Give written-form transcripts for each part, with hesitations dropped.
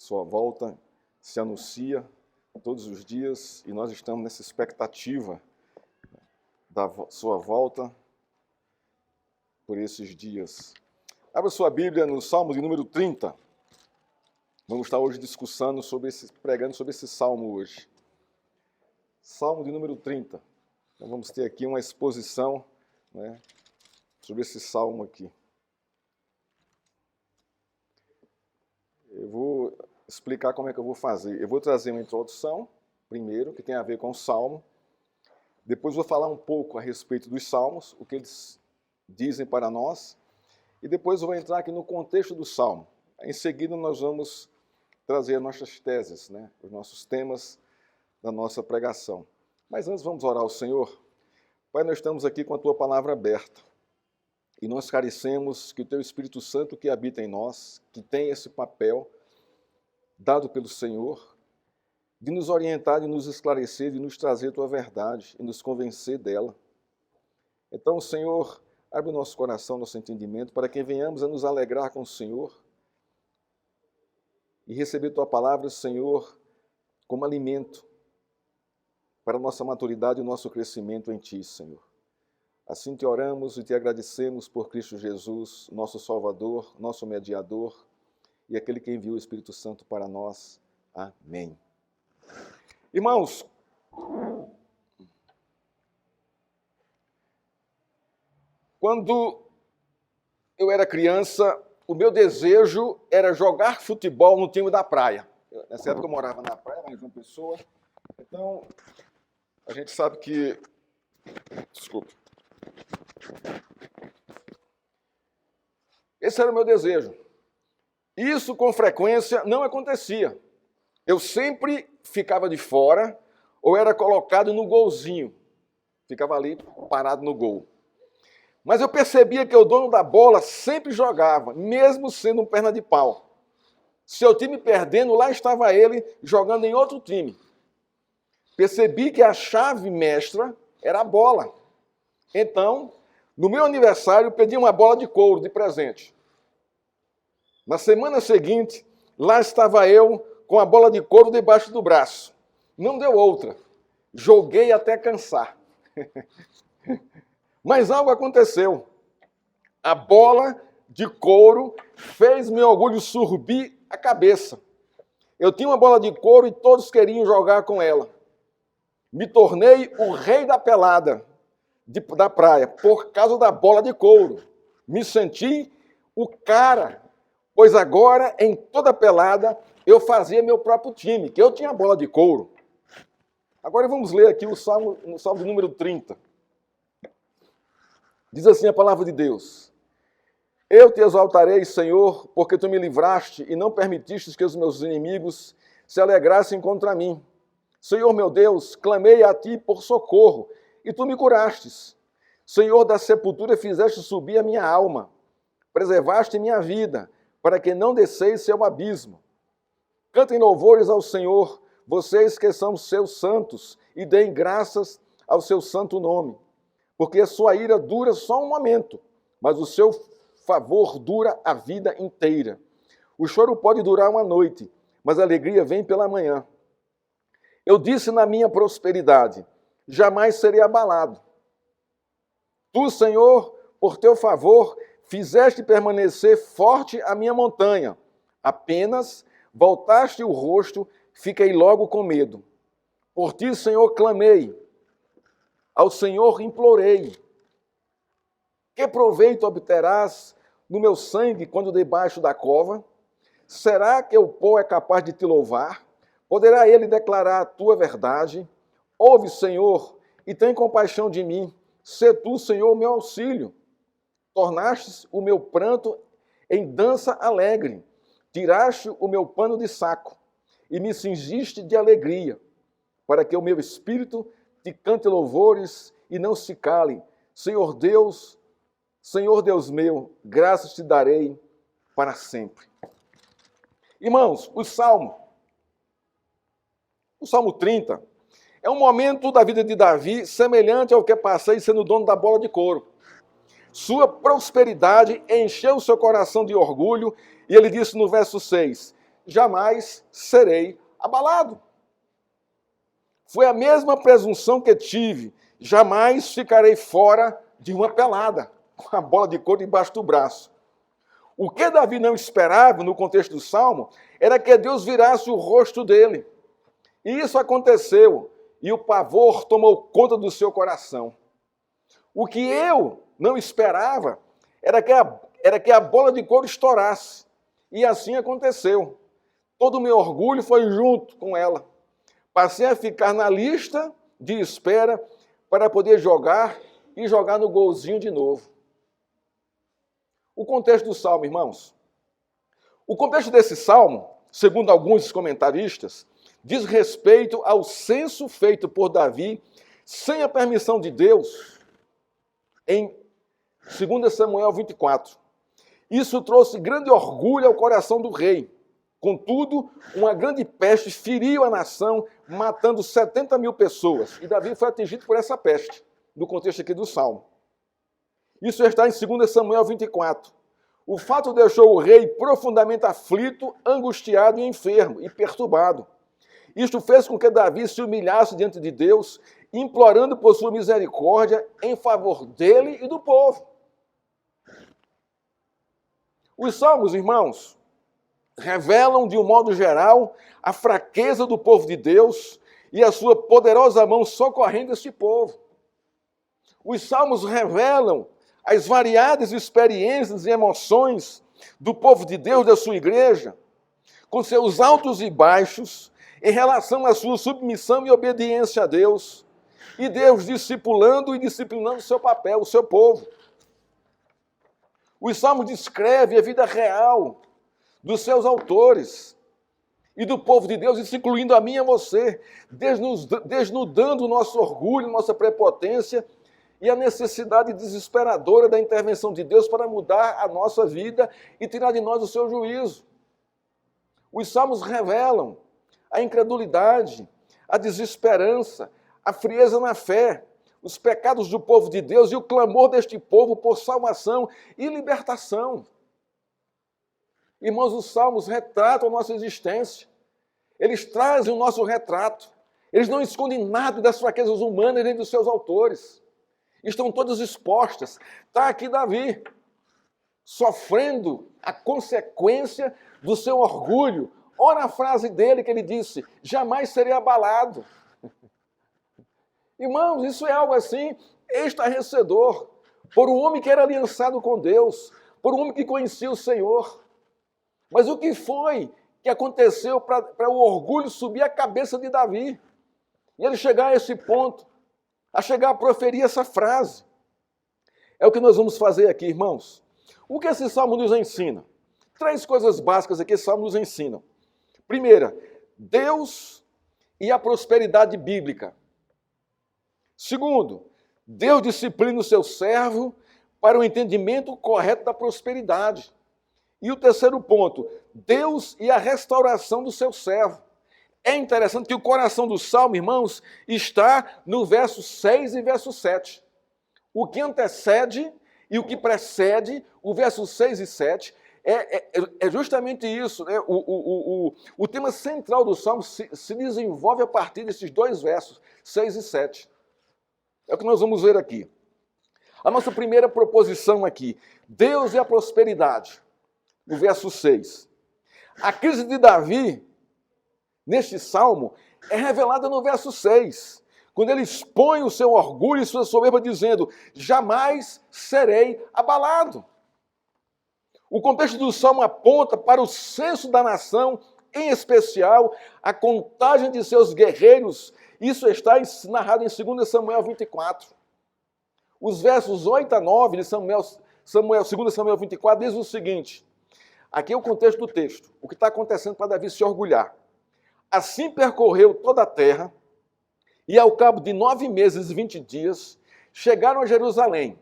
Sua volta se anuncia todos os dias e nós estamos nessa expectativa da sua volta por esses dias. Abra sua Bíblia no Salmo de número 30. Vamos estar hoje pregando sobre esse salmo hoje. Salmo de número 30. Então vamos ter aqui uma exposição, sobre esse salmo aqui. Eu vou explicar como é que eu vou fazer. Eu vou trazer uma introdução, primeiro, que tem a ver com o salmo. Depois vou falar um pouco a respeito dos salmos, o que eles dizem para nós. E depois eu vou entrar aqui no contexto do salmo. Em seguida nós vamos trazer as nossas teses, os nossos temas da nossa pregação. Mas antes vamos orar ao Senhor. Pai, nós estamos aqui com a Tua palavra aberta. E nós carecemos que o Teu Espírito Santo que habita em nós, que tem esse papel dado pelo Senhor, de nos orientar, de nos esclarecer, de nos trazer a Tua verdade e nos convencer dela. Então, Senhor, abre o nosso coração, nosso entendimento, para que venhamos a nos alegrar com o Senhor e receber Tua palavra, Senhor, como alimento para a nossa maturidade e o nosso crescimento em Ti, Senhor. Assim te oramos e te agradecemos por Cristo Jesus, nosso Salvador, nosso mediador e aquele que enviou o Espírito Santo para nós. Amém. Irmãos, quando eu era criança, o meu desejo era jogar futebol no time da praia. Nessa época eu morava na praia, lá em João Pessoa. Então, a gente sabe que... Desculpa. Esse era o meu desejo. Isso, com frequência, não acontecia. Eu sempre ficava de fora ou era colocado no golzinho. Ficava ali parado no gol. Mas eu percebia que o dono da bola sempre jogava, mesmo sendo um perna de pau. Seu time perdendo, lá estava ele jogando em outro time. Percebi que a chave mestra era a bola. Então, no meu aniversário, eu pedi uma bola de couro de presente. Na semana seguinte, lá estava eu com a bola de couro debaixo do braço. Não deu outra. Joguei até cansar. Mas algo aconteceu. A bola de couro fez meu orgulho subir a cabeça. Eu tinha uma bola de couro e todos queriam jogar com ela. Me tornei o rei da pelada da praia por causa da bola de couro. Me senti o cara, pois agora, em toda pelada, eu fazia meu próprio time, que eu tinha a bola de couro. Agora vamos ler aqui o salmo de número 30. Diz assim a palavra de Deus: Eu te exaltarei, Senhor, porque tu me livraste e não permitiste que os meus inimigos se alegrassem contra mim. Senhor meu Deus, clamei a ti por socorro, e tu me curastes. Senhor, da sepultura fizeste subir a minha alma, preservaste minha vida, para que não descesse ao abismo. Cantem louvores ao Senhor, vocês que são seus santos, e deem graças ao seu santo nome. Porque a sua ira dura só um momento, mas o seu favor dura a vida inteira. O choro pode durar uma noite, mas a alegria vem pela manhã. Eu disse na minha prosperidade, jamais serei abalado. Tu, Senhor, por teu favor, fizeste permanecer forte a minha montanha. Apenas voltaste o rosto, fiquei logo com medo. Por ti, Senhor, clamei. Ao Senhor implorei. Que proveito obterás no meu sangue quando debaixo da cova? Será que o pó é capaz de te louvar? Poderá ele declarar a tua verdade? Ouve, Senhor, e tem compaixão de mim. Sê tu, Senhor, meu auxílio. Tornaste o meu pranto em dança alegre. Tiraste o meu pano de saco e me cingiste de alegria, para que o meu espírito te cante louvores e não se cale. Senhor Deus meu, graças te darei para sempre. Irmãos, o Salmo 30, é um momento da vida de Davi semelhante ao que passei sendo dono da bola de couro. Sua prosperidade encheu seu coração de orgulho e ele disse no verso 6, jamais serei abalado. Foi a mesma presunção que tive, jamais ficarei fora de uma pelada, com a bola de couro debaixo do braço. O que Davi não esperava, no contexto do Salmo, era que Deus virasse o rosto dele. E isso aconteceu, e o pavor tomou conta do seu coração. O que eu não esperava era que a bola de couro estourasse. E assim aconteceu. Todo o meu orgulho foi junto com ela. Passei a ficar na lista de espera para poder jogar e jogar no golzinho de novo. O contexto do Salmo, irmãos. O contexto desse Salmo, segundo alguns comentaristas, diz respeito ao censo feito por Davi sem a permissão de Deus em 2 Samuel 24. Isso trouxe grande orgulho ao coração do rei. Contudo, uma grande peste feriu a nação, matando 70 mil pessoas. E Davi foi atingido por essa peste, no contexto aqui do Salmo. Isso está em 2 Samuel 24. O fato deixou o rei profundamente aflito, angustiado e enfermo e perturbado. Isto fez com que Davi se humilhasse diante de Deus, implorando por sua misericórdia em favor dele e do povo. Os salmos, irmãos, revelam de um modo geral a fraqueza do povo de Deus e a sua poderosa mão socorrendo este povo. Os salmos revelam as variadas experiências e emoções do povo de Deus, da sua igreja, com seus altos e baixos, em relação à sua submissão e obediência a Deus, e Deus discipulando e disciplinando o seu papel, o seu povo. Os salmos descrevem a vida real dos seus autores e do povo de Deus, isso incluindo a mim e a você, desnudando o nosso orgulho, nossa prepotência e a necessidade desesperadora da intervenção de Deus para mudar a nossa vida e tirar de nós o seu juízo. Os salmos revelam a incredulidade, a desesperança, a frieza na fé, os pecados do povo de Deus e o clamor deste povo por salvação e libertação. Irmãos, os salmos retratam a nossa existência. Eles trazem o nosso retrato. Eles não escondem nada das fraquezas humanas nem dos seus autores. Estão todas expostas. Está aqui Davi, sofrendo a consequência do seu orgulho. Olha a frase dele que ele disse: jamais serei abalado. Irmãos, isso é algo assim estarrecedor. Por um homem que era aliançado com Deus, por um homem que conhecia o Senhor. Mas o que foi que aconteceu para o orgulho subir a cabeça de Davi? E ele chegar a esse ponto, a chegar a proferir essa frase. É o que nós vamos fazer aqui, irmãos. O que esse salmo nos ensina? 3 coisas básicas aqui esse salmo nos ensina. Primeira, Deus e a prosperidade bíblica. Segundo, Deus disciplina o seu servo para o entendimento correto da prosperidade. E o terceiro ponto, Deus e a restauração do seu servo. É interessante que o coração do Salmo, irmãos, está no verso 6 e verso 7. O que antecede e o que precede o verso 6 e 7 é justamente isso. Né? O tema central do Salmo se desenvolve a partir desses 2 versos, 6 e 7. É o que nós vamos ver aqui. A nossa primeira proposição aqui, Deus e a prosperidade, no verso 6. A crise de Davi, neste salmo, é revelada no verso 6, quando ele expõe o seu orgulho e sua soberba, dizendo: jamais serei abalado. O contexto do salmo aponta para o censo da nação, em especial a contagem de seus guerreiros. Isso está narrado em 2 Samuel 24. Os versos 8 a 9 de 2 Samuel 24 diz o seguinte: aqui é o contexto do texto, o que está acontecendo para Davi se orgulhar. Assim percorreu toda a terra, e ao cabo de 9 meses e 20 dias, chegaram a Jerusalém.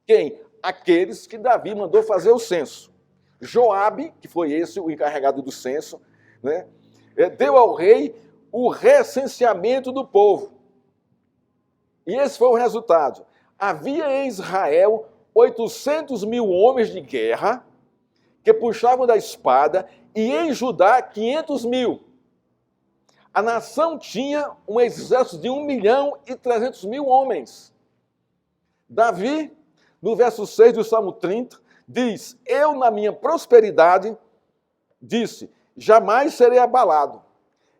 Quem? Aqueles que Davi mandou fazer o censo. Joabe, que foi esse o encarregado do censo, né, deu ao rei o recenseamento do povo. E esse foi o resultado. Havia em Israel 800 mil homens de guerra que puxavam da espada e em Judá 500 mil. A nação tinha um exército de 1.300.000 homens. Davi, no verso 6 do Salmo 30, diz: eu, na minha prosperidade, disse, jamais serei abalado.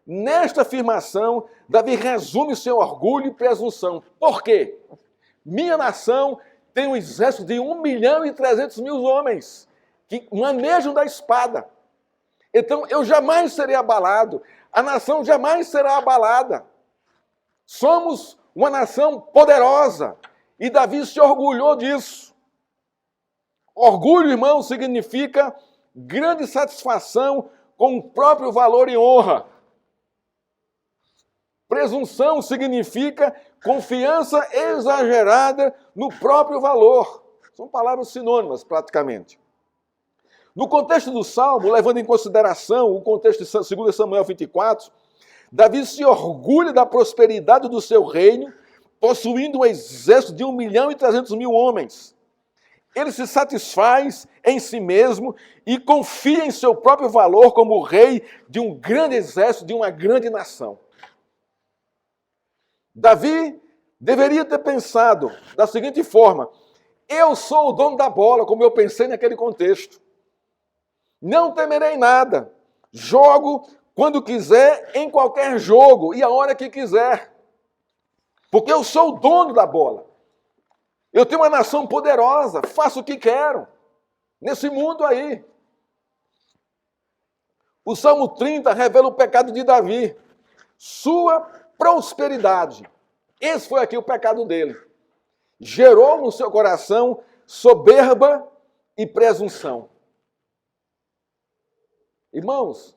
Nesta afirmação, Davi resume seu orgulho e presunção. Por quê? Minha nação tem um exército de 1.300.000 homens que manejam da espada. Então, eu jamais serei abalado. A nação jamais será abalada. Somos uma nação poderosa. E Davi se orgulhou disso. Orgulho, irmão, significa grande satisfação com o próprio valor e honra. Presunção significa confiança exagerada no próprio valor. São palavras sinônimas, praticamente. No contexto do Salmo, levando em consideração o contexto de 2 Samuel 24, Davi se orgulha da prosperidade do seu reino, possuindo um exército de 1.300.000 homens. Ele se satisfaz em si mesmo e confia em seu próprio valor como rei de um grande exército, de uma grande nação. Davi deveria ter pensado da seguinte forma: eu sou o dono da bola, como eu pensei naquele contexto. Não temerei nada. Jogo quando quiser, em qualquer jogo e a hora que quiser. Porque eu sou o dono da bola. Eu tenho uma nação poderosa, faço o que quero. Nesse mundo aí. O Salmo 30 revela o pecado de Davi. Sua prosperidade. Esse foi aqui o pecado dele. Gerou no seu coração soberba e presunção. Irmãos,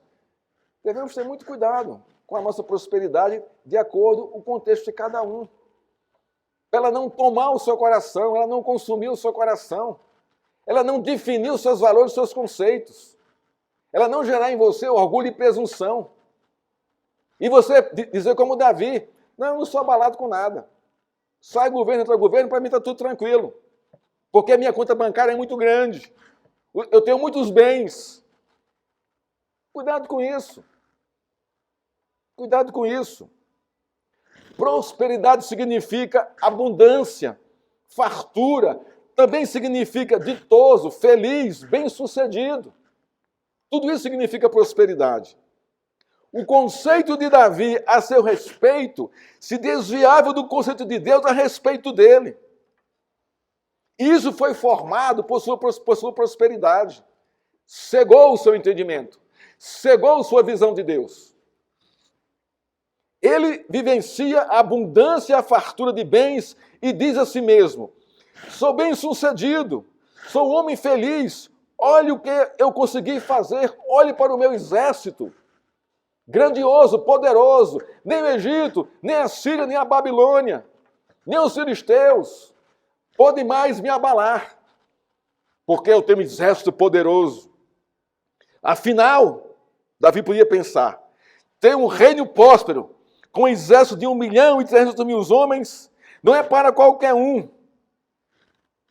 devemos ter muito cuidado com a nossa prosperidade de acordo com o contexto de cada um. Ela não tomar o seu coração, ela não consumir o seu coração, ela não definir os seus valores, os seus conceitos, ela não gerar em você orgulho e presunção. E você dizer como Davi: não, eu não sou abalado com nada. Sai governo, entra governo, para mim está tudo tranquilo. Porque a minha conta bancária é muito grande. Eu tenho muitos bens. Cuidado com isso. Cuidado com isso. Prosperidade significa abundância, fartura. Também significa ditoso, feliz, bem-sucedido. Tudo isso significa prosperidade. O conceito de Davi a seu respeito se desviava do conceito de Deus a respeito dele. Isso foi formado por sua prosperidade. Cegou o seu entendimento. Cegou sua visão de Deus. Ele vivencia a abundância e a fartura de bens e diz a si mesmo: sou bem-sucedido, sou um homem feliz, olhe o que eu consegui fazer, olhe para o meu exército. Grandioso, poderoso, nem o Egito, nem a Síria, nem a Babilônia, nem os filisteus podem mais me abalar, porque eu tenho um exército poderoso. Afinal, Davi podia pensar: ter um reino próspero, com um exército de 1.300.000 homens, não é para qualquer um.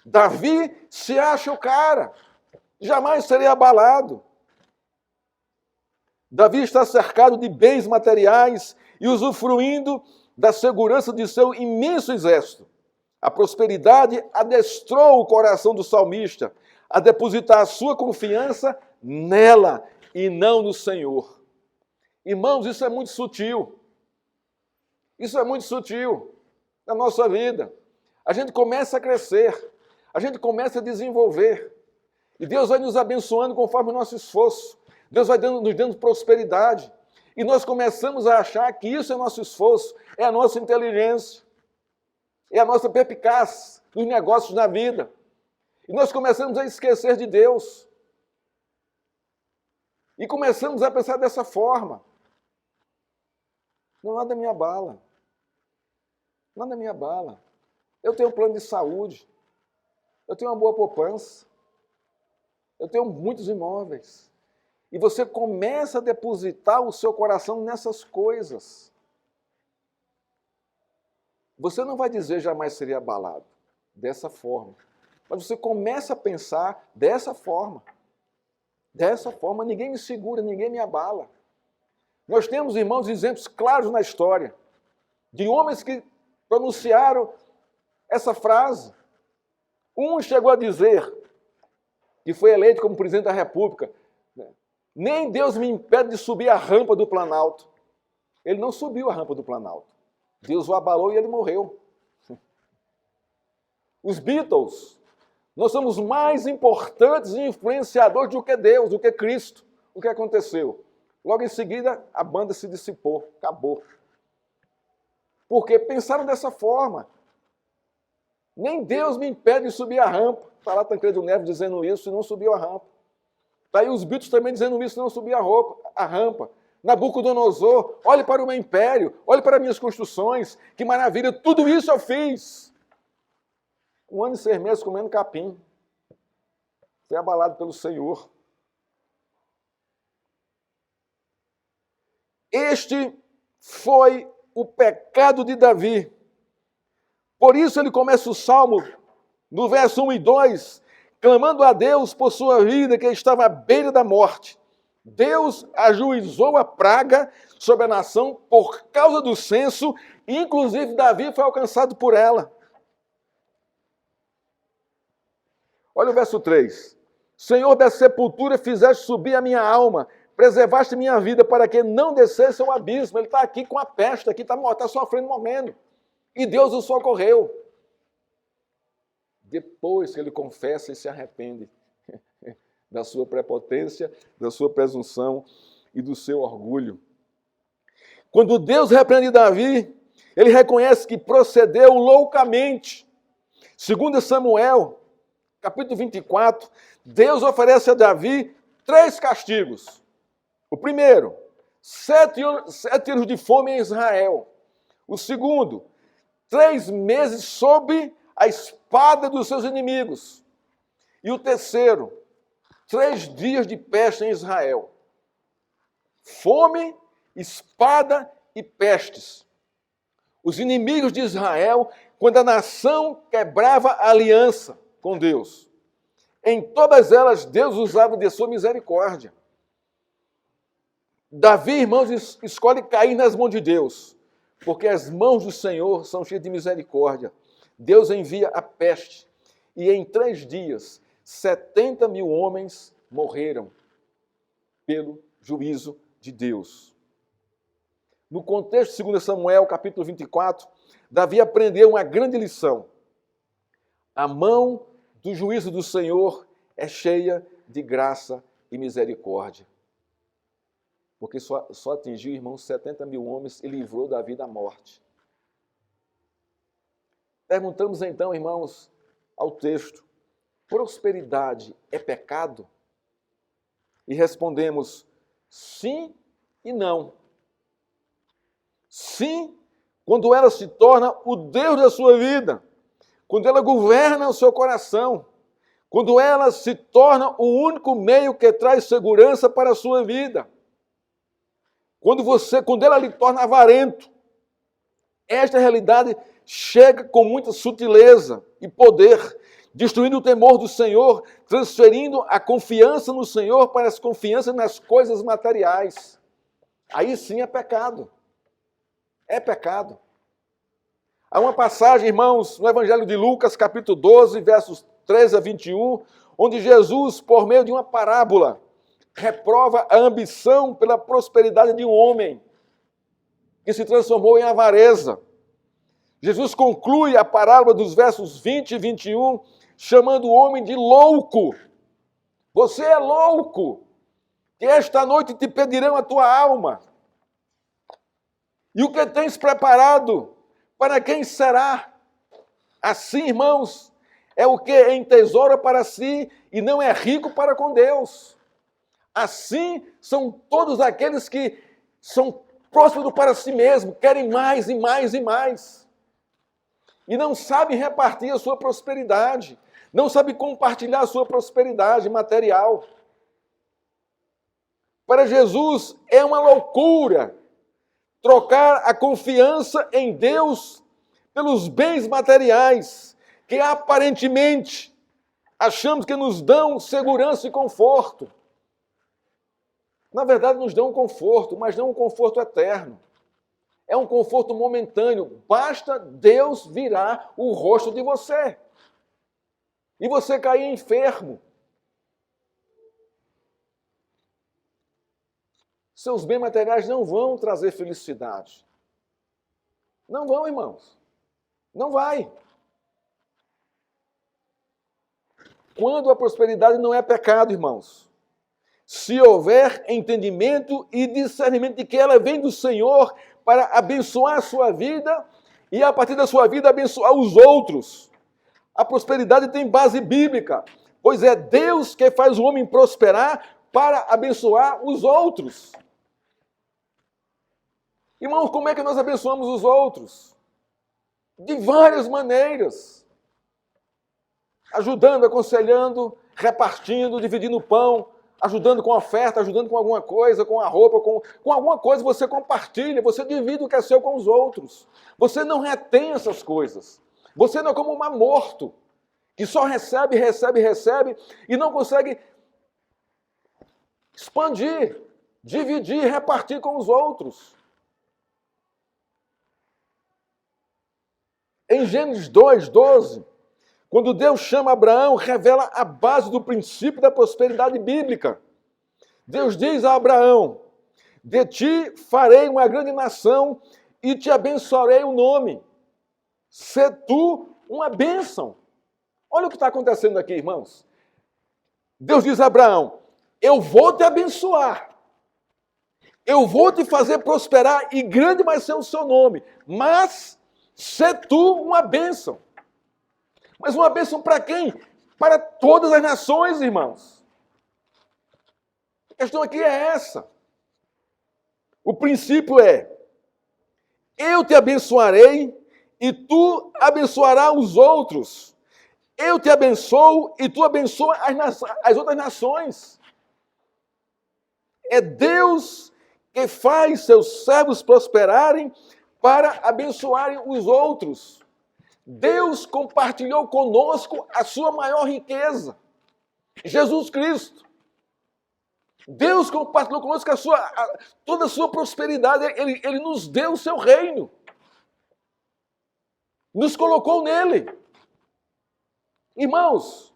Davi se acha o cara, jamais seria abalado. Davi está cercado de bens materiais e usufruindo da segurança de seu imenso exército. A prosperidade adestrou o coração do salmista a depositar a sua confiança nela e não no Senhor. Irmãos, isso é muito sutil. Isso é muito sutil na nossa vida. A gente começa a crescer, a gente começa a desenvolver. E Deus vai nos abençoando conforme o nosso esforço. Deus vai nos dando prosperidade. E nós começamos a achar que isso é nosso esforço, é a nossa inteligência, é a nossa perspicácia nos negócios na vida. E nós começamos a esquecer de Deus. E começamos a pensar dessa forma: não, nada me abala. Nada me abala. Eu tenho um plano de saúde. Eu tenho uma boa poupança. Eu tenho muitos imóveis. E você começa a depositar o seu coração nessas coisas. Você não vai dizer jamais seria abalado dessa forma. Mas você começa a pensar dessa forma. Dessa forma, ninguém me segura, ninguém me abala. Nós temos, irmãos, exemplos claros na história de homens que pronunciaram essa frase. Um chegou a dizer, que foi eleito como presidente da República, nem Deus me impede de subir a rampa do Planalto. Ele não subiu a rampa do Planalto. Deus o abalou e ele morreu. Os Beatles, nós somos mais importantes e influenciadores do que Deus, do que Cristo. O que aconteceu? Logo em seguida, a banda se dissipou, acabou. Porque pensaram dessa forma. Nem Deus me impede de subir a rampa. Está lá Tancredo Neves dizendo isso e não subiu a rampa. Está aí os Beatles também dizendo isso e não subiu a rampa. Nabucodonosor, olhe para o meu império, olhe para minhas construções, que maravilha, tudo isso eu fiz. 1 ano e 6 meses comendo capim. Foi abalado pelo Senhor. Este foi o pecado de Davi. Por isso ele começa o Salmo, no verso 1 e 2, clamando a Deus por sua vida, que estava à beira da morte. Deus ajuizou a praga sobre a nação por causa do censo, e inclusive Davi foi alcançado por ela. Olha o verso 3. Senhor da sepultura, fizeste subir a minha alma, preservaste minha vida para que não descesse ao abismo. Ele está aqui com a peste, aqui está sofrendo, morrendo. E Deus o socorreu. Depois que ele confessa e se arrepende da sua prepotência, da sua presunção e do seu orgulho. Quando Deus repreende Davi, ele reconhece que procedeu loucamente. Segundo Samuel, capítulo 24, Deus oferece a Davi 3 castigos. O primeiro, 7 anos de fome em Israel. O segundo, 3 meses sob a espada dos seus inimigos. E o terceiro, 3 dias de peste em Israel. Fome, espada e pestes. Os inimigos de Israel, quando a nação quebrava a aliança com Deus. Em todas elas, Deus usava de sua misericórdia. Davi, irmãos, escolhe cair nas mãos de Deus, porque as mãos do Senhor são cheias de misericórdia. Deus envia a peste, e em 3 dias, 70 mil homens morreram pelo juízo de Deus. No contexto de 2 Samuel, capítulo 24, Davi aprendeu uma grande lição. A mão do juízo do Senhor é cheia de graça e misericórdia. Porque só atingiu, irmãos, 70 mil homens e livrou Davi da morte. Perguntamos então, irmãos, ao texto, prosperidade é pecado? E respondemos, sim e não. Sim, quando ela se torna o Deus da sua vida, quando ela governa o seu coração, quando ela se torna o único meio que traz segurança para a sua vida. Quando ela lhe torna avarento. Esta realidade chega com muita sutileza e poder, destruindo o temor do Senhor, transferindo a confiança no Senhor para a confiança nas coisas materiais. Aí sim é pecado. É pecado. Há uma passagem, irmãos, no Evangelho de Lucas, capítulo 12, versos 13 a 21, onde Jesus, por meio de uma parábola, reprova a ambição pela prosperidade de um homem que se transformou em avareza. Jesus conclui a parábola dos versos 20 e 21, chamando o homem de louco. Você é louco, que esta noite te pedirão a tua alma. E o que tens preparado, para quem será? Assim, irmãos, é o que entesoura para si e não é rico para com Deus. Assim são todos aqueles que são prósperos para si mesmos, querem mais e mais e mais. E não sabem repartir a sua prosperidade, não sabem compartilhar a sua prosperidade material. Para Jesus é uma loucura trocar a confiança em Deus pelos bens materiais, que aparentemente achamos que nos dão segurança e conforto. Na verdade, nos dão um conforto, mas não um conforto eterno. É um conforto momentâneo. Basta Deus virar o rosto de você. E você cair enfermo. Seus bens materiais não vão trazer felicidade. Não vão, irmãos. Não vai. Quando a prosperidade não é pecado, irmãos. Se houver entendimento e discernimento de que ela vem do Senhor para abençoar a sua vida e, a partir da sua vida, abençoar os outros. A prosperidade tem base bíblica, pois é Deus que faz o homem prosperar para abençoar os outros. Irmãos, como é que nós abençoamos os outros? De várias maneiras. Ajudando, aconselhando, repartindo, dividindo o pão, ajudando com a oferta, ajudando com alguma coisa, com a roupa, com alguma coisa, você compartilha, você divide o que é seu com os outros. Você não retém essas coisas. Você não é como um mar morto, que só recebe, recebe, recebe e não consegue expandir, dividir, repartir com os outros. Em Gênesis 2:12, quando Deus chama Abraão, revela a base do princípio da prosperidade bíblica. Deus diz a Abraão: de ti farei uma grande nação e te abençoarei o nome. Sê tu uma bênção. Olha o que está acontecendo aqui, irmãos. Deus diz a Abraão: eu vou te abençoar. Eu vou te fazer prosperar e grande vai ser o seu nome. Mas sê tu uma bênção. Mas uma bênção para quem? Para todas as nações, irmãos. A questão aqui é essa. O princípio é: eu te abençoarei e tu abençoarás os outros. Eu te abençoo e tu abençoa as outras nações. É Deus que faz seus servos prosperarem para abençoarem os outros. Deus compartilhou conosco a sua maior riqueza, Jesus Cristo. Deus compartilhou conosco toda a sua prosperidade. Ele nos deu o seu reino. Nos colocou nele. Irmãos,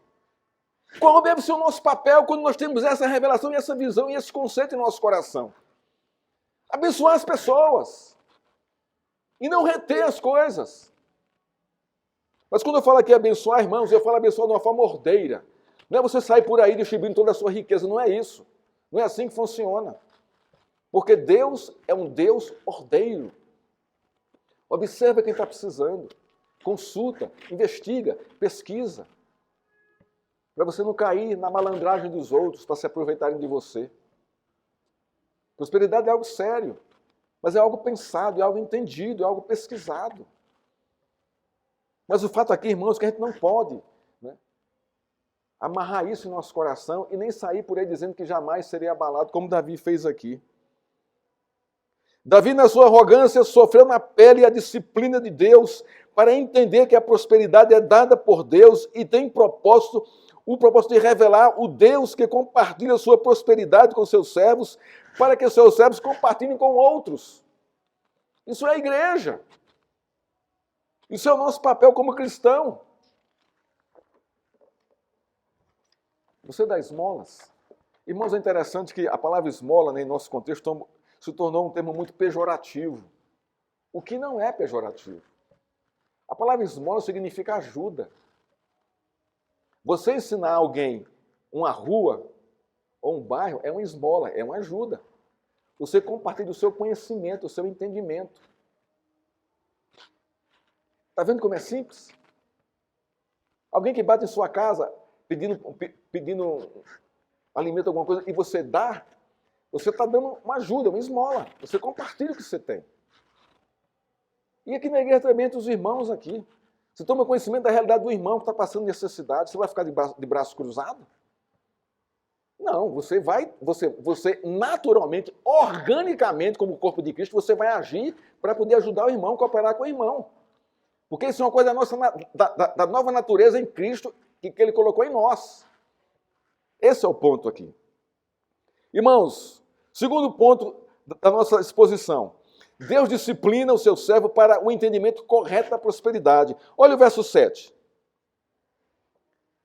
qual deve ser o nosso papel quando nós temos essa revelação e essa visão e esse conceito em nosso coração? Abençoar as pessoas. E não reter as coisas. Mas quando eu falo aqui abençoar, irmãos, eu falo abençoar de uma forma ordeira. Não é você sair por aí distribuindo toda a sua riqueza, não é isso. Não é assim que funciona. Porque Deus é um Deus ordeiro. Observa quem está precisando. Consulta, investiga, pesquisa. Para você não cair na malandragem dos outros, para se aproveitarem de você. Prosperidade é algo sério. Mas é algo pensado, é algo entendido, é algo pesquisado. Mas o fato aqui, irmãos, é que a gente não pode, né, amarrar isso em nosso coração e nem sair por aí dizendo que jamais seria abalado, como Davi fez aqui. Davi, na sua arrogância, sofreu na pele a disciplina de Deus para entender que a prosperidade é dada por Deus e tem o propósito de revelar o Deus que compartilha a sua prosperidade com seus servos, para que os seus servos compartilhem com outros. Isso é a igreja. Isso é o nosso papel como cristão. Você dá esmolas? Irmãos, é interessante que a palavra esmola, né, em nosso contexto, se tornou um termo muito pejorativo. O que não é pejorativo. A palavra esmola significa ajuda. Você ensinar alguém uma rua ou um bairro é uma esmola, é uma ajuda. Você compartilha o seu conhecimento, o seu entendimento. Está vendo como é simples? Alguém que bate em sua casa pedindo alimento, alguma coisa, e você dá, você está dando uma ajuda, uma esmola. Você compartilha o que você tem. E aqui na igreja também, entre os irmãos aqui. Você toma conhecimento da realidade do irmão que está passando necessidade, você vai ficar de braço cruzado? Não, você naturalmente, organicamente, como corpo de Cristo, você vai agir para poder ajudar o irmão, cooperar com o irmão. Porque isso é uma coisa da nova natureza em Cristo que Ele colocou em nós. Esse é o ponto aqui. Irmãos, Segundo ponto da nossa exposição. Deus disciplina o seu servo para o entendimento correto da prosperidade. Olha o verso 7.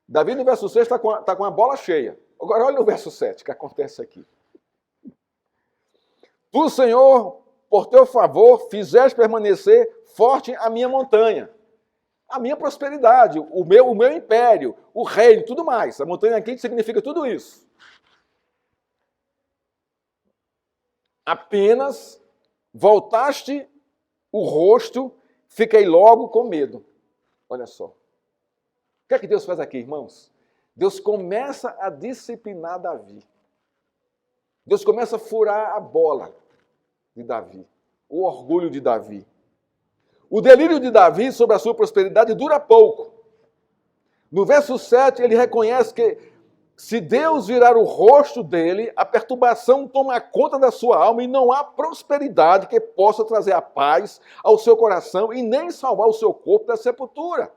Davi no verso 6 está com a bola cheia. Agora olha o verso 7 que acontece aqui. Tu, Senhor, por teu favor, fizeste permanecer forte a minha montanha, a minha prosperidade, o meu império, o reino, tudo mais. A montanha aqui significa tudo isso. Apenas voltaste o rosto, fiquei logo com medo. Olha só. O que é que Deus faz aqui, irmãos? Deus começa a disciplinar Davi. Deus começa a furar a bola de Davi, o orgulho de Davi. O delírio de Davi sobre a sua prosperidade dura pouco. No verso 7, ele reconhece que se Deus virar o rosto dele, a perturbação toma conta da sua alma e não há prosperidade que possa trazer a paz ao seu coração e nem salvar o seu corpo da sepultura.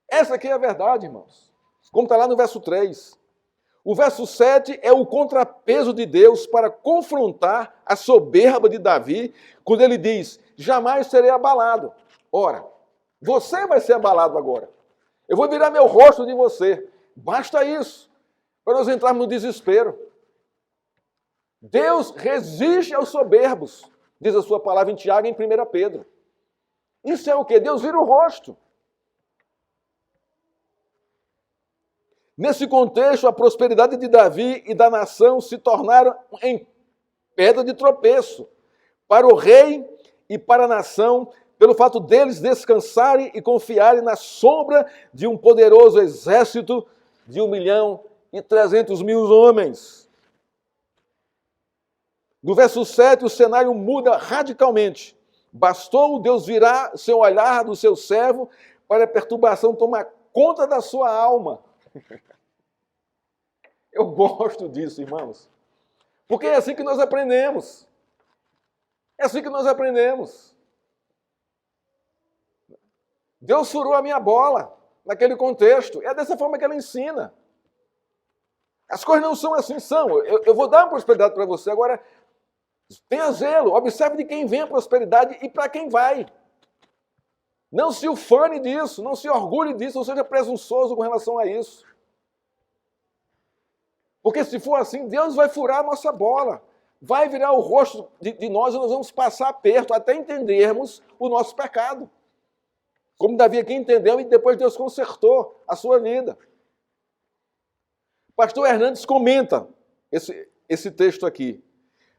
Essa aqui é a verdade, irmãos. Como está lá no verso 3. O verso 7 é o contrapeso de Deus para confrontar a soberba de Davi, quando ele diz, jamais serei abalado. Ora, você vai ser abalado agora. Eu vou virar meu rosto de você. Basta isso, para nós entrarmos no desespero. Deus resiste aos soberbos, diz a sua palavra em Tiago e em 1 Pedro. Isso é o quê? Deus vira o rosto. Nesse contexto, a prosperidade de Davi e da nação se tornaram em pedra de tropeço para o rei e para a nação, pelo fato deles descansarem e confiarem na sombra de um poderoso exército de 1.300.000 homens. No verso 7, o cenário muda radicalmente. Bastou Deus virar seu olhar do seu servo para a perturbação tomar conta da sua alma. Eu gosto disso, irmãos. Porque é assim que nós aprendemos. É assim que nós aprendemos. Deus furou a minha bola naquele contexto. É dessa forma que ela ensina. As coisas não são assim, são. Eu vou dar uma prosperidade para você. Agora, tenha zelo. Observe de quem vem a prosperidade e para quem vai. Não se ufane disso. Não se orgulhe disso. Não seja presunçoso com relação a isso. Porque se for assim, Deus vai furar a nossa bola. Vai virar o rosto de nós e nós vamos passar aperto até entendermos o nosso pecado. Como Davi aqui entendeu e depois Deus consertou a sua vida. Pastor Hernandes comenta esse texto aqui.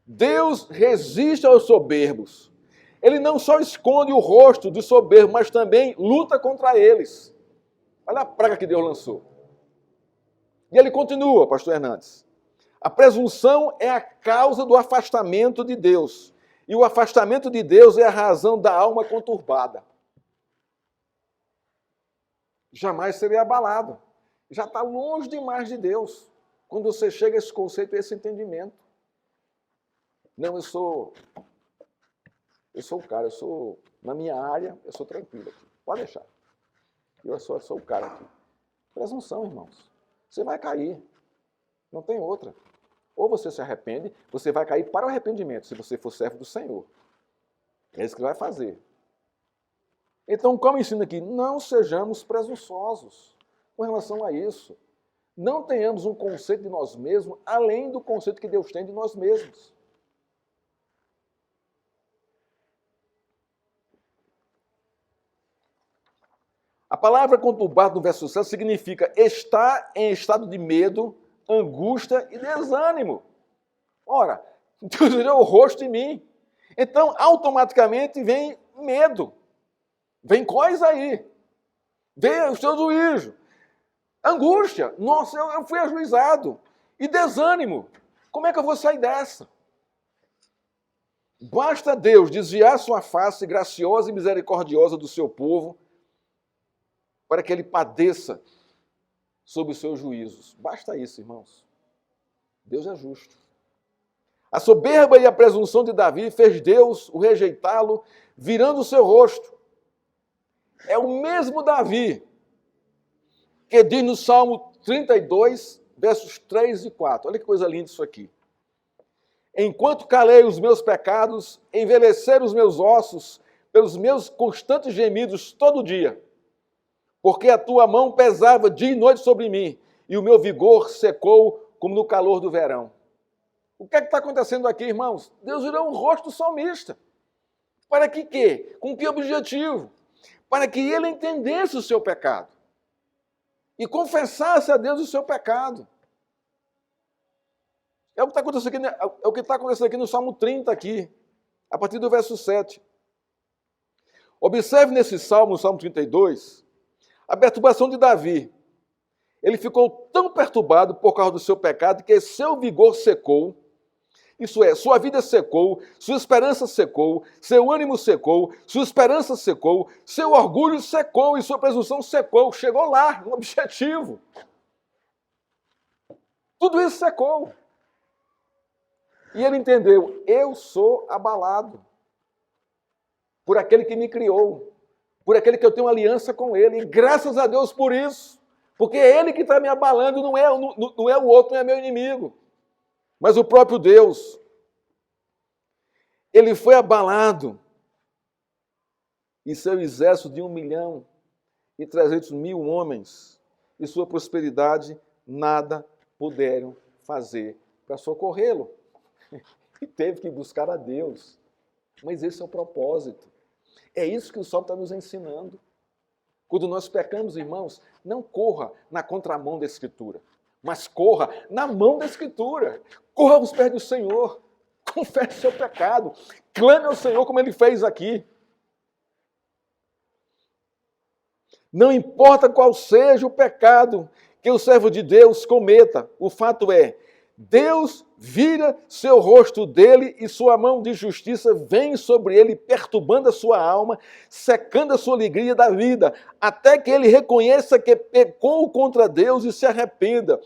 Deus resiste aos soberbos. Ele não só esconde o rosto dos soberbos, mas também luta contra eles. Olha a praga que Deus lançou. E ele continua, pastor Hernandes. A presunção é a causa do afastamento de Deus. E o afastamento de Deus é a razão da alma conturbada. Jamais serei abalado. Já está longe demais de Deus. Quando você chega a esse conceito, a esse entendimento. Não, eu sou o cara, na minha área, eu sou tranquilo aqui. Pode deixar. Eu sou o cara aqui. Presunção, irmãos. Você vai cair. Não tem outra. Ou você se arrepende, você vai cair para o arrependimento, se você for servo do Senhor. É isso que ele vai fazer. Então, como ensina aqui, não sejamos presunçosos com relação a isso. Não tenhamos um conceito de nós mesmos além do conceito que Deus tem de nós mesmos. A palavra conturbado no verso 7 significa estar em estado de medo, angústia e desânimo. Ora, Deus virou o rosto em mim. Então, automaticamente vem medo. Vem coisa aí. Vem o seu juízo. Angústia. Nossa, eu fui ajuizado. E desânimo. Como é que eu vou sair dessa? Basta Deus desviar sua face graciosa e misericordiosa do seu povo para que ele padeça sob os seus juízos. Basta isso, irmãos. Deus é justo. A soberba e a presunção de Davi fez Deus o rejeitá-lo, virando o seu rosto. É o mesmo Davi que diz no Salmo 32, versos 3 e 4. Olha que coisa linda isso aqui. Enquanto calei os meus pecados, envelheceram os meus ossos pelos meus constantes gemidos todo dia. Porque a tua mão pesava dia e noite sobre mim, e o meu vigor secou como no calor do verão. O que é que está acontecendo aqui, irmãos? Deus virou um rosto do salmista. Para que quê? Com que objetivo? Para que ele entendesse o seu pecado e confessasse a Deus o seu pecado. É o que está acontecendo aqui no Salmo 30, aqui, a partir do verso 7. Observe nesse Salmo, no Salmo 32, a perturbação de Davi. Ele ficou tão perturbado por causa do seu pecado que seu vigor secou. Isso é, sua vida secou, sua esperança secou, seu ânimo secou, sua esperança secou, seu orgulho secou e sua presunção secou. Chegou lá, no objetivo. Tudo isso secou. E ele entendeu, eu sou abalado por aquele que me criou, por aquele que eu tenho aliança com ele, e graças a Deus por isso, porque é ele que está me abalando, não é o outro, não é meu inimigo, mas o próprio Deus. Ele foi abalado, e seu exército de 1.300.000 homens, e sua prosperidade, nada puderam fazer para socorrê-lo. E teve que buscar a Deus. Mas esse é o propósito. É isso que o Salmo está nos ensinando. Quando nós pecamos, irmãos, não corra na contramão da Escritura, mas corra na mão da Escritura. Corra aos pés do Senhor. Confesse o seu pecado. Clame ao Senhor como ele fez aqui. Não importa qual seja o pecado que o servo de Deus cometa, o fato é, Deus vira seu rosto dele e sua mão de justiça vem sobre ele, perturbando a sua alma, secando a sua alegria da vida, até que ele reconheça que pecou contra Deus e se arrependa.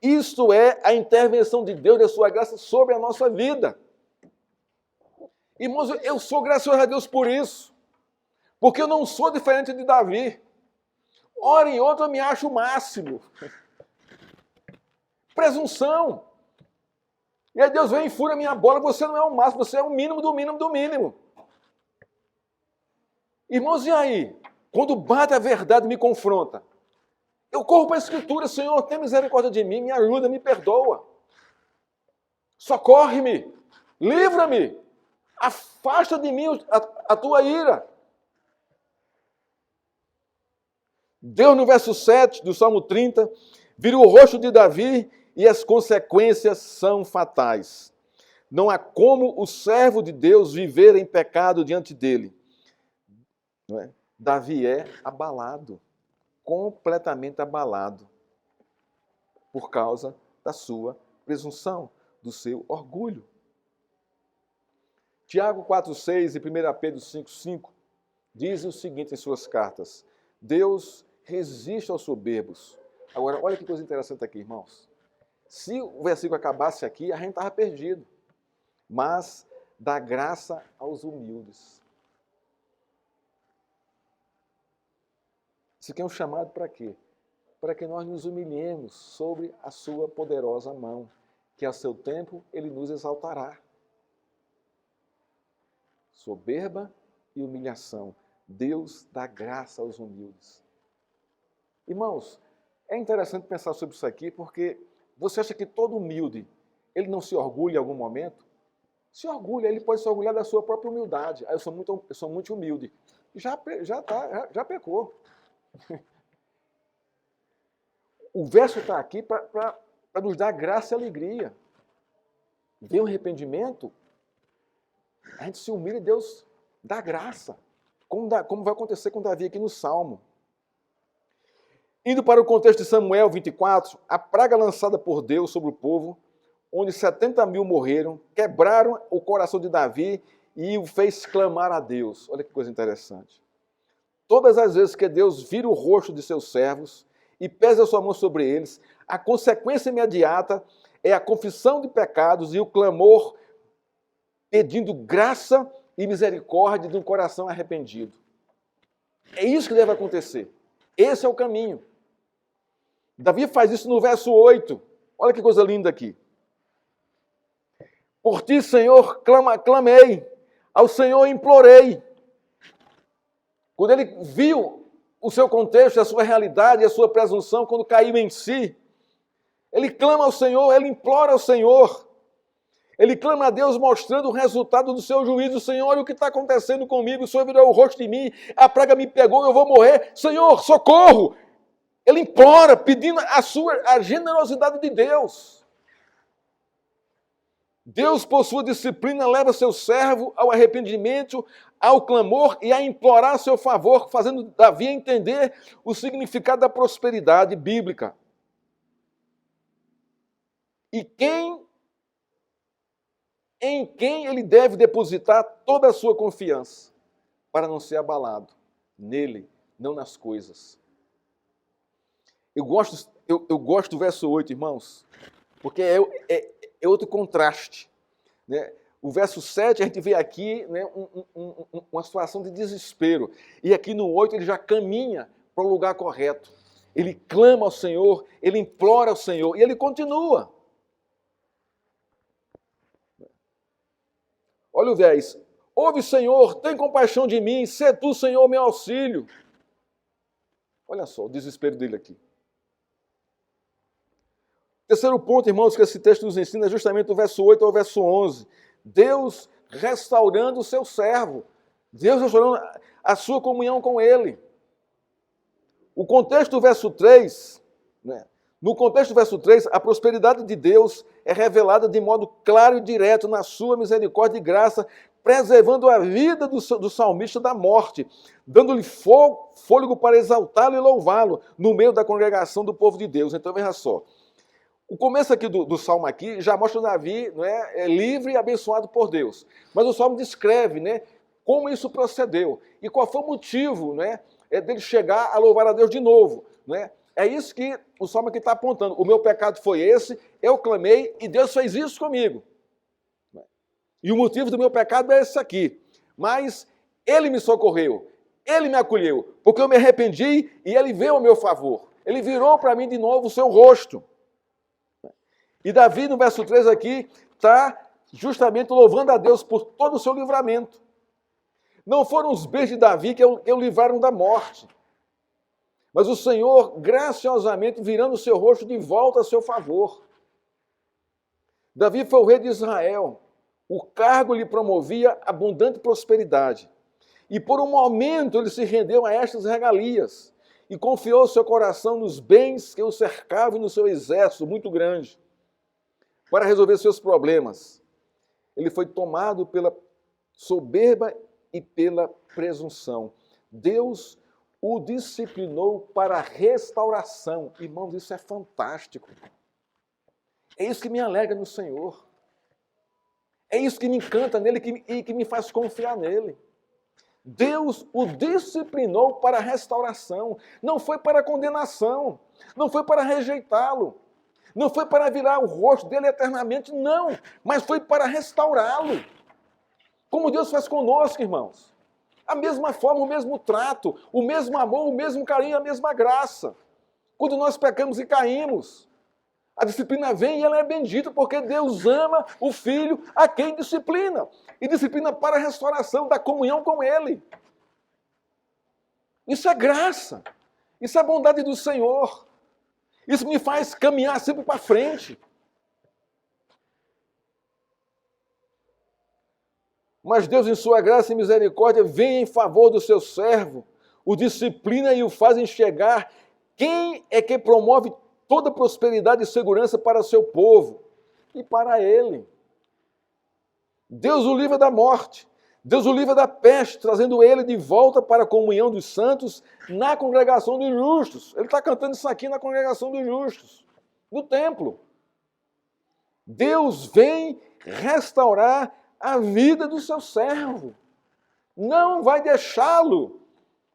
Isto é a intervenção de Deus e a sua graça sobre a nossa vida. Irmãos, eu sou graçoso a Deus por isso, porque eu não sou diferente de Davi. Hora em outra eu me acho o máximo. Presunção. E aí Deus vem e fura a minha bola, você não é o máximo, você é o mínimo do mínimo do mínimo. Irmãos, e aí? Quando bate a verdade e me confronta, eu corro para a Escritura, Senhor, tenha misericórdia de mim, me ajuda, me perdoa. Socorre-me, livra-me, afasta de mim a tua ira. Deus, no verso 7 do Salmo 30, vira o rosto de Davi e as consequências são fatais. Não há como o servo de Deus viver em pecado diante dele. Não é? Davi é abalado, completamente abalado, por causa da sua presunção, do seu orgulho. Tiago 4,6 e 1 Pedro 5,5 dizem o seguinte em suas cartas: Deus resiste aos soberbos. Agora, olha que coisa interessante aqui, irmãos. Se o versículo acabasse aqui, a gente estava perdido. Mas dá graça aos humildes. Isso aqui é um chamado para quê? Para que nós nos humilhemos sobre a sua poderosa mão, que a seu tempo ele nos exaltará. Soberba e humilhação. Deus dá graça aos humildes. Irmãos, é interessante pensar sobre isso aqui, porque você acha que todo humilde, ele não se orgulha em algum momento? Se orgulha, ele pode se orgulhar da sua própria humildade. Eu sou muito humilde. Já pecou. O verso está aqui para nos dar graça e alegria. Vem o arrependimento, a gente se humilha e Deus dá graça. Como vai acontecer com Davi aqui no Salmo. Indo para o contexto de Samuel 24, a praga lançada por Deus sobre o povo, onde 70.000 morreram, quebraram o coração de Davi e o fez clamar a Deus. Olha que coisa interessante. Todas as vezes que Deus vira o rosto de seus servos e pesa a sua mão sobre eles, a consequência imediata é a confissão de pecados e o clamor pedindo graça e misericórdia de um coração arrependido. É isso que deve acontecer. Esse é o caminho. Davi faz isso no verso 8. Olha que coisa linda aqui. Por ti, Senhor, clamei. Ao Senhor implorei. Quando ele viu o seu contexto, a sua realidade, a sua presunção, quando caiu em si, ele clama ao Senhor, ele implora ao Senhor. Ele clama a Deus mostrando o resultado do seu juízo. Senhor, olha o que está acontecendo comigo. O Senhor virou o rosto de mim, a praga me pegou, eu vou morrer. Senhor, socorro! Ele implora, pedindo a generosidade de Deus. Deus, por sua disciplina, leva seu servo ao arrependimento, ao clamor e a implorar seu favor, fazendo Davi entender o significado da prosperidade bíblica. E em quem ele deve depositar toda a sua confiança, para não ser abalado. Nele, não nas coisas. Eu gosto do verso 8, irmãos, porque é outro contraste. Né? O verso 7, a gente vê aqui, né, uma situação de desespero. E aqui no 8 ele já caminha para o lugar correto. Ele clama ao Senhor, ele implora ao Senhor, e ele continua. Olha o verso. Ouve, Senhor, tem compaixão de mim, sê tu, Senhor, meu auxílio. Olha só o desespero dele aqui. Terceiro ponto, irmãos, que esse texto nos ensina é justamente o verso 8 ao verso 11. Deus restaurando o seu servo. Deus restaurando a sua comunhão com ele. O contexto do verso 3, né? No contexto do verso 3, a prosperidade de Deus é revelada de modo claro e direto na sua misericórdia e graça, preservando a vida do salmista da morte, dando-lhe fôlego para exaltá-lo e louvá-lo no meio da congregação do povo de Deus. Então, veja só. O começo aqui do salmo aqui já mostra Davi, não é livre e abençoado por Deus. Mas o salmo descreve, né, como isso procedeu e qual foi o motivo, né, dele chegar a louvar a Deus de novo. Né? É isso que o salmo aqui está apontando. O meu pecado foi esse, eu clamei e Deus fez isso comigo. E o motivo do meu pecado é esse aqui. Mas ele me socorreu, ele me acolheu, porque eu me arrependi e ele veio ao meu favor. Ele virou para mim de novo o seu rosto. E Davi, no verso 3 aqui, está justamente louvando a Deus por todo o seu livramento. Não foram os bens de Davi que o livraram da morte, mas o Senhor, graciosamente, virando o seu rosto de volta a seu favor. Davi foi o rei de Israel. O cargo lhe promovia abundante prosperidade. E por um momento ele se rendeu a estas regalias e confiou seu coração nos bens que o cercavam e no seu exército muito grande. Para resolver seus problemas, ele foi tomado pela soberba e pela presunção. Deus o disciplinou para a restauração. Irmãos, isso é fantástico. É isso que me alegra no Senhor. É isso que me encanta nele e que me faz confiar nele. Deus o disciplinou para a restauração. Não foi para a condenação. Não foi para rejeitá-lo. Não foi para virar o rosto dele eternamente, não. Mas foi para restaurá-lo. Como Deus faz conosco, irmãos. A mesma forma, o mesmo trato, o mesmo amor, o mesmo carinho, a mesma graça. Quando nós pecamos e caímos, a disciplina vem e ela é bendita, porque Deus ama o filho a quem disciplina. E disciplina para a restauração da comunhão com ele. Isso é graça. Isso é bondade do Senhor. Isso me faz caminhar sempre para frente. Mas Deus, em sua graça e misericórdia, vem em favor do seu servo, o disciplina e o faz enxergar quem é que promove toda prosperidade e segurança para o seu povo e para ele. Deus o livra da morte. Deus o livra da peste, trazendo ele de volta para a comunhão dos santos na congregação dos justos. Ele está cantando isso aqui na congregação dos justos, no templo. Deus vem restaurar a vida do seu servo. Não vai deixá-lo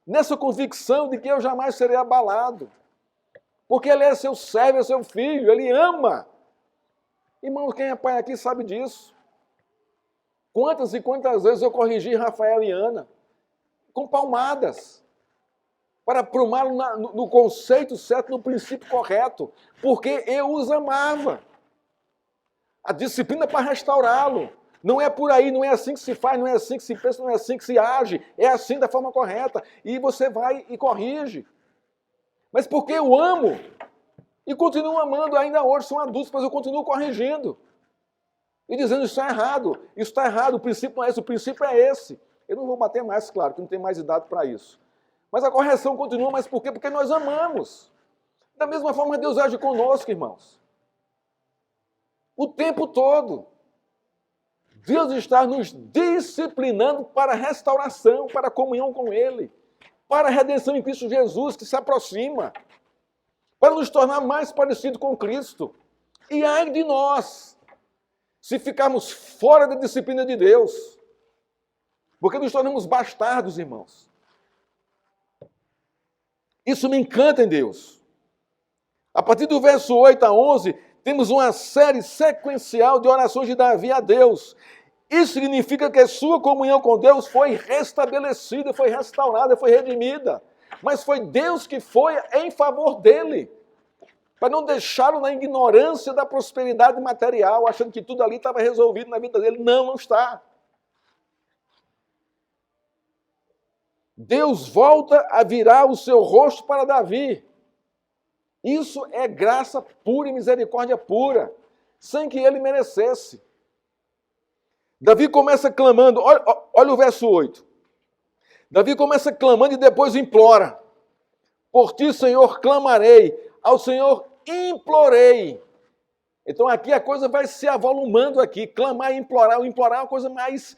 nessa convicção de que eu jamais serei abalado. Porque ele é seu servo, é seu filho, ele ama. Irmão, quem é pai aqui sabe disso. Quantas e quantas vezes eu corrigi Rafael e Ana com palmadas para aprumá-lo no conceito certo, no princípio correto, porque eu os amava. a disciplina para restaurá-lo. Não é por aí, não é assim que se faz, não é assim que se pensa, não é assim que se age. É assim da forma correta. E você vai e corrige. Mas porque eu amo e continuo amando, ainda hoje são adultos, mas eu continuo corrigindo. E dizendo, isso está errado, o princípio não é esse, o princípio é esse. Eu não vou bater mais, claro, que não tem mais idade para isso. Mas a correção continua, mas por quê? Porque nós amamos. Da mesma forma Deus age conosco, irmãos. O tempo todo. Deus está nos disciplinando para a restauração, para a comunhão com Ele, para a redenção em Cristo Jesus, que se aproxima, para nos tornar mais parecidos com Cristo. E ai de nós, se ficarmos fora da disciplina de Deus, porque nos tornamos bastardos, irmãos. Isso me encanta em Deus. A partir do verso 8 a 11, temos uma série sequencial de orações de Davi a Deus. Isso significa que a sua comunhão com Deus foi restabelecida, foi restaurada, foi redimida. Mas foi Deus que foi em favor dele, para não deixá-lo na ignorância da prosperidade material, achando que tudo ali estava resolvido na vida dele. Não, não está. Deus volta a virar o seu rosto para Davi. Isso é graça pura e misericórdia pura, sem que ele merecesse. Davi começa clamando, olha o verso 8. Davi começa clamando e depois implora. Por ti, Senhor, clamarei, ao Senhor implorei. Então aqui a coisa vai se avolumando aqui, clamar e implorar. O implorar é uma coisa mais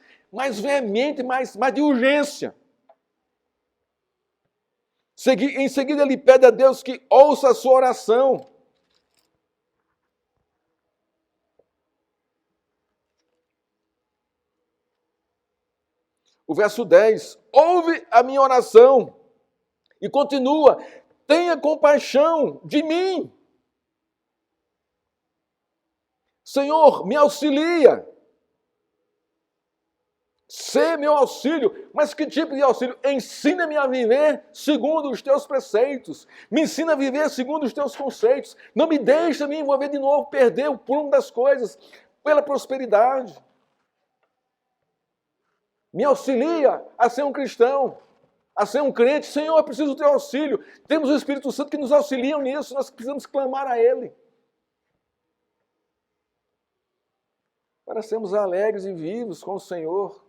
veemente, mais de urgência. Em seguida ele pede a Deus que ouça a sua oração. O verso 10, ouve a minha oração. E continua, tenha compaixão de mim. Senhor, me auxilia. Sê meu auxílio. Mas que tipo de auxílio? Ensina-me a viver segundo os teus preceitos. Me ensina a viver segundo os teus conceitos. Não me deixa me envolver de novo, perder o prumo das coisas pela prosperidade. Me auxilia a ser um cristão, a ser um crente. Senhor, eu preciso do teu auxílio. Temos o Espírito Santo que nos auxilia nisso, nós precisamos clamar a Ele. Para sermos alegres e vivos com o Senhor.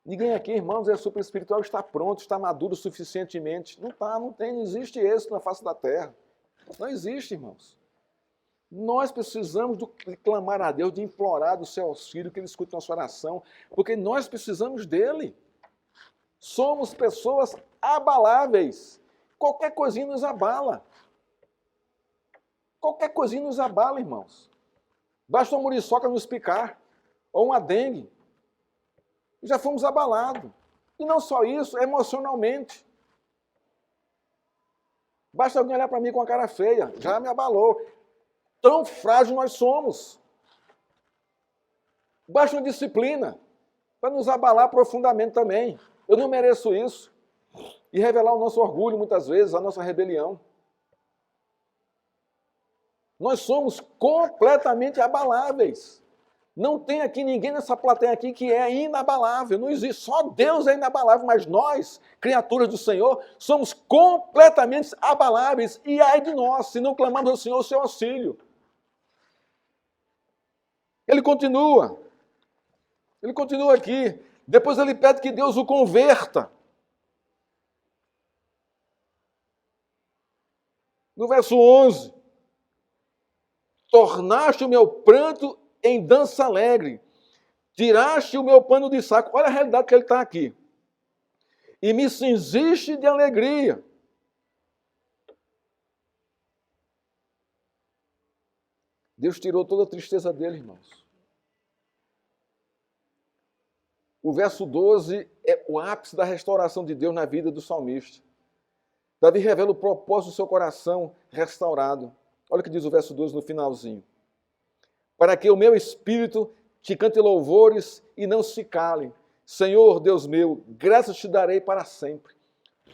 Ninguém aqui, irmãos, é super espiritual, está pronto, está maduro suficientemente. Não está, não tem, não existe esse na face da terra. Não existe, irmãos. Nós precisamos de clamar a Deus, de implorar do seu auxílio, que Ele escute nossa oração, porque nós precisamos dEle. Somos pessoas abaláveis. Qualquer coisinha nos abala. Qualquer coisinha nos abala, irmãos. Basta uma muriçoca nos picar, ou uma dengue. E já fomos abalados. E não só isso, emocionalmente. Basta alguém olhar para mim com a cara feia, já me abalou. Tão frágil nós somos. Basta uma disciplina para nos abalar profundamente também. Eu não mereço isso. E revelar o nosso orgulho, muitas vezes, a nossa rebelião. Nós somos completamente abaláveis. Não tem aqui ninguém nessa plateia aqui que é inabalável. Não existe. Só Deus é inabalável, mas nós, criaturas do Senhor, somos completamente abaláveis. E ai de nós, se não clamamos ao Senhor o seu auxílio. Ele continua aqui. Depois ele pede que Deus o converta. No verso 11. Tornaste o meu pranto em dança alegre. Tiraste o meu pano de saco. Olha a realidade que ele está aqui. E me cingiste de alegria. Deus tirou toda a tristeza dele, irmãos. O verso 12 é o ápice da restauração de Deus na vida do salmista. Davi revela o propósito do seu coração restaurado. Olha o que diz o verso 12 no finalzinho. Para que o meu espírito te cante louvores e não se cale. Senhor, Deus meu, graças te darei para sempre.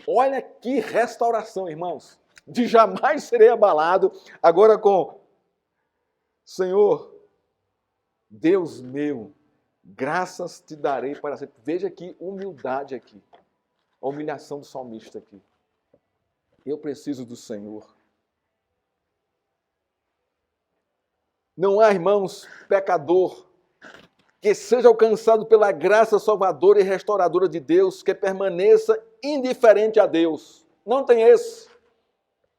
Olha que restauração, irmãos. De jamais serei abalado, agora com Senhor, Deus meu, graças te darei para sempre. Veja que humildade aqui. A humilhação do salmista aqui. Eu preciso do Senhor. Não há, irmãos, pecador que seja alcançado pela graça salvadora e restauradora de Deus, que permaneça indiferente a Deus. Não tem esse.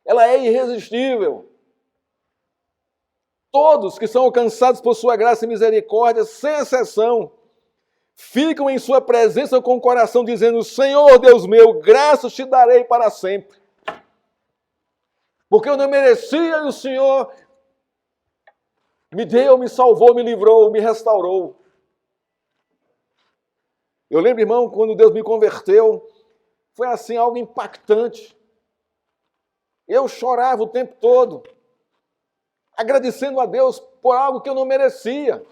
Ela é irresistível. Todos que são alcançados por sua graça e misericórdia, sem exceção, ficam em sua presença com o coração dizendo: Senhor Deus meu, graças te darei para sempre. Porque eu não merecia e o Senhor me deu, me salvou, me livrou, me restaurou. Eu lembro, irmão, quando Deus me converteu, foi assim algo impactante. Eu chorava o tempo todo, agradecendo a Deus por algo que eu não merecia.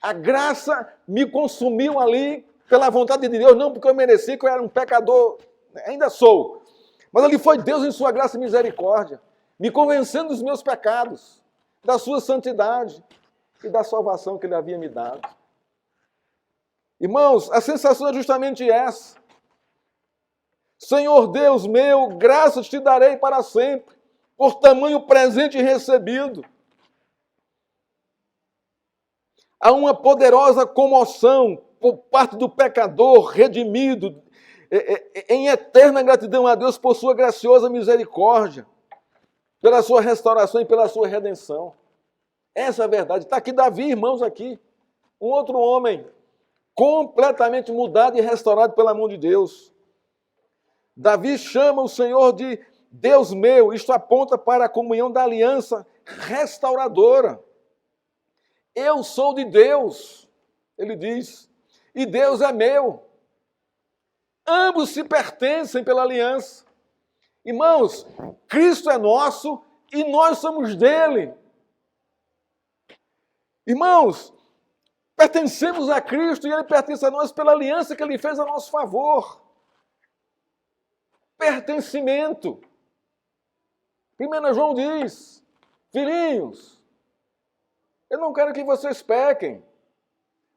A graça me consumiu ali pela vontade de Deus, não porque eu merecia, que eu era um pecador, ainda sou. Mas ali foi Deus em sua graça e misericórdia, me convencendo dos meus pecados, da sua santidade e da salvação que Ele havia me dado. Irmãos, a sensação é justamente essa. Senhor Deus meu, graças te darei para sempre, por tamanho presente recebido. Há uma poderosa comoção por parte do pecador redimido, em eterna gratidão a Deus por sua graciosa misericórdia, pela sua restauração e pela sua redenção. Essa é a verdade. Está aqui Davi, irmãos, aqui. Um outro homem, completamente mudado e restaurado pela mão de Deus. Davi chama o Senhor de Deus meu. Isto aponta para a comunhão da aliança restauradora. Eu sou de Deus, ele diz, e Deus é meu. Ambos se pertencem pela aliança. Irmãos, Cristo é nosso e nós somos dele. Irmãos, pertencemos a Cristo e Ele pertence a nós pela aliança que Ele fez a nosso favor. Pertencimento. 1 João diz: filhinhos, eu não quero que vocês pequem,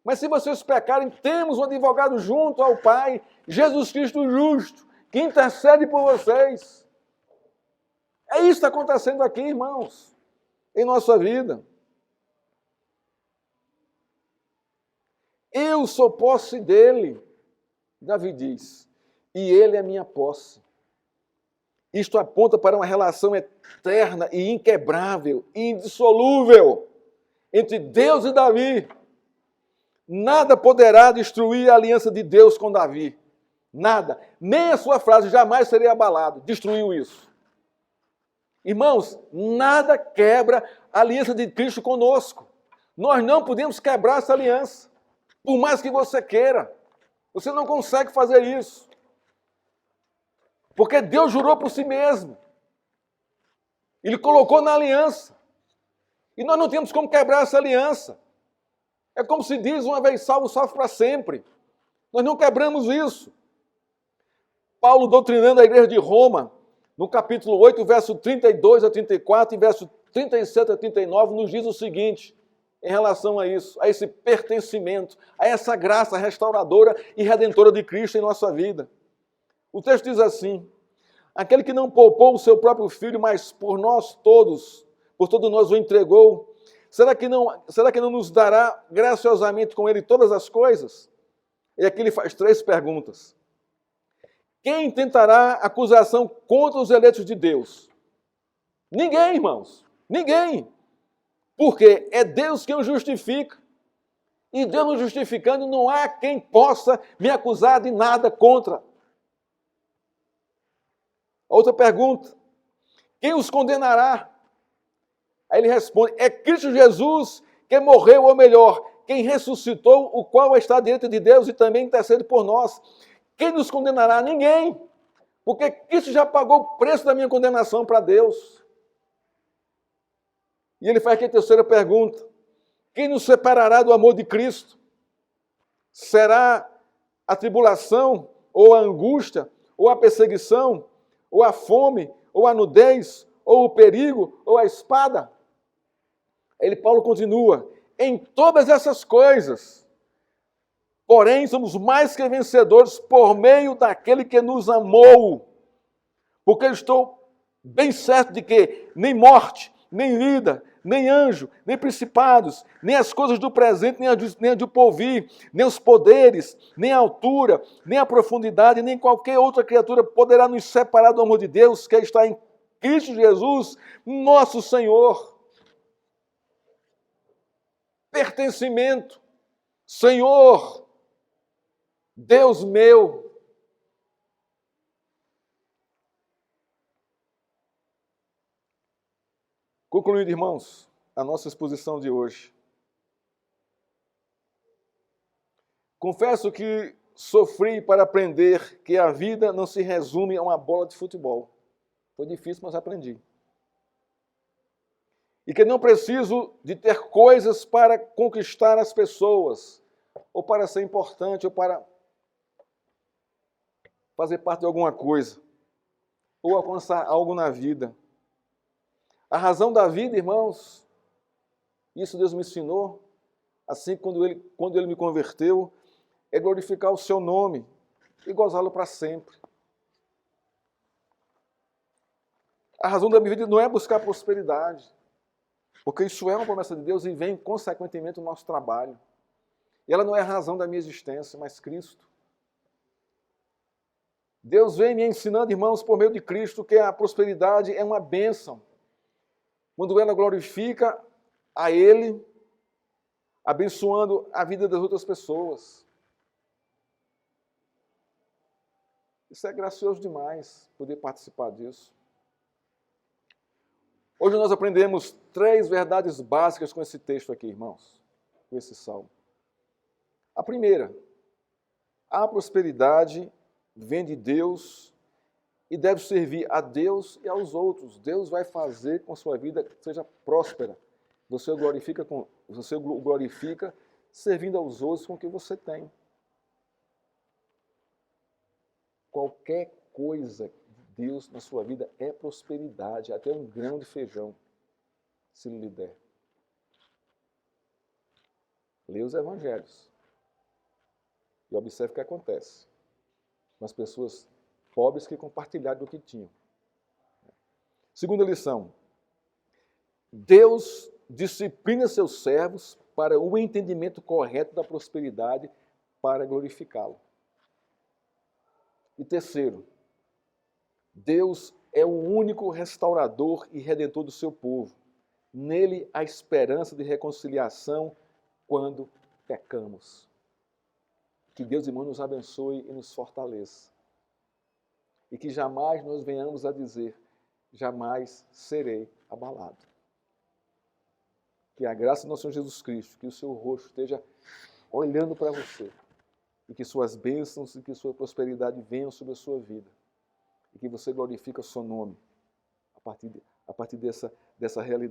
mas se vocês pecarem, temos um advogado junto ao Pai, Jesus Cristo justo, que intercede por vocês. É isso que está acontecendo aqui, irmãos, em nossa vida. Eu sou posse dele, Davi diz, e ele é minha posse. Isto aponta para uma relação eterna e inquebrável, indissolúvel, entre Deus e Davi. Nada poderá destruir a aliança de Deus com Davi. Nada. Nem a sua frase jamais seria abalado. Destruiu isso. Irmãos, nada quebra a aliança de Cristo conosco. Nós não podemos quebrar essa aliança. Por mais que você queira, você não consegue fazer isso. Porque Deus jurou por si mesmo. Ele colocou na aliança. E nós não temos como quebrar essa aliança. É como se diz, uma vez salvo, salvo para sempre. Nós não quebramos isso. Paulo, doutrinando a igreja de Roma, no capítulo 8, verso 32 a 34 e verso 37 a 39, nos diz o seguinte, em relação a isso, a esse pertencimento, a essa graça restauradora e redentora de Cristo em nossa vida. O texto diz assim: aquele que não poupou o seu próprio filho, mas por nós todos, por todos nós o entregou, será que não nos dará graciosamente com ele todas as coisas? E aqui ele faz 3 perguntas. Quem tentará acusação contra os eleitos de Deus? Ninguém, irmãos. Ninguém. Porque é Deus quem o justifica. E Deus nos justificando, não há quem possa me acusar de nada contra. Outra pergunta. Quem os condenará? Aí ele responde, é Cristo Jesus que morreu, ou melhor, quem ressuscitou, o qual está diante de Deus e também intercede por nós. Quem nos condenará? Ninguém. Porque Cristo já pagou o preço da minha condenação para Deus. E ele faz aqui a 3ª pergunta. Quem nos separará do amor de Cristo? Será a tribulação, ou a angústia, ou a perseguição, ou a fome, ou a nudez, ou o perigo, ou a espada? Paulo continua, em todas essas coisas, porém somos mais que vencedores por meio daquele que nos amou. Porque eu estou bem certo de que nem morte, nem vida, nem anjo, nem principados, nem as coisas do presente, nem a do porvir, nem os poderes, nem a altura, nem a profundidade, nem qualquer outra criatura poderá nos separar do amor de Deus que está em Cristo Jesus, nosso Senhor. Pertencimento, Senhor, Deus meu. Concluindo, irmãos, a nossa exposição de hoje. Confesso que sofri para aprender que a vida não se resume a uma bola de futebol. Foi difícil, mas aprendi. E que não preciso de ter coisas para conquistar as pessoas, ou para ser importante, ou para fazer parte de alguma coisa, ou alcançar algo na vida. A razão da vida, irmãos, isso Deus me ensinou, assim quando ele me converteu, é glorificar o seu nome e gozá-lo para sempre. A razão da minha vida não é buscar prosperidade, porque isso é uma promessa de Deus e vem, consequentemente, o nosso trabalho. E ela não é a razão da minha existência, mas Cristo. Deus vem me ensinando, irmãos, por meio de Cristo, que a prosperidade é uma bênção. Quando ela glorifica a Ele, abençoando a vida das outras pessoas. Isso é gracioso demais, poder participar disso. Hoje nós aprendemos 3 verdades básicas com esse texto aqui, irmãos, com esse salmo. A primeira, a prosperidade vem de Deus e deve servir a Deus e aos outros. Deus vai fazer com que a sua vida seja próspera. Você o glorifica servindo aos outros com o que você tem. Qualquer coisa de Deus na sua vida é prosperidade, até um grão de feijão, se lhe der. Leia os evangelhos e observe o que acontece com as pessoas pobres que compartilharam do que tinham. Segunda lição. Deus disciplina seus servos para o entendimento correto da prosperidade para glorificá-lo. E terceiro, Deus é o único restaurador e redentor do seu povo. Nele há esperança de reconciliação quando pecamos. Que Deus, irmão, nos abençoe e nos fortaleça. E que jamais nós venhamos a dizer, jamais serei abalado. Que a graça do nosso Senhor Jesus Cristo, que o seu rosto esteja olhando para você, e que suas bênçãos e que sua prosperidade venham sobre a sua vida, e que você glorifique o seu nome a partir dessa realidade.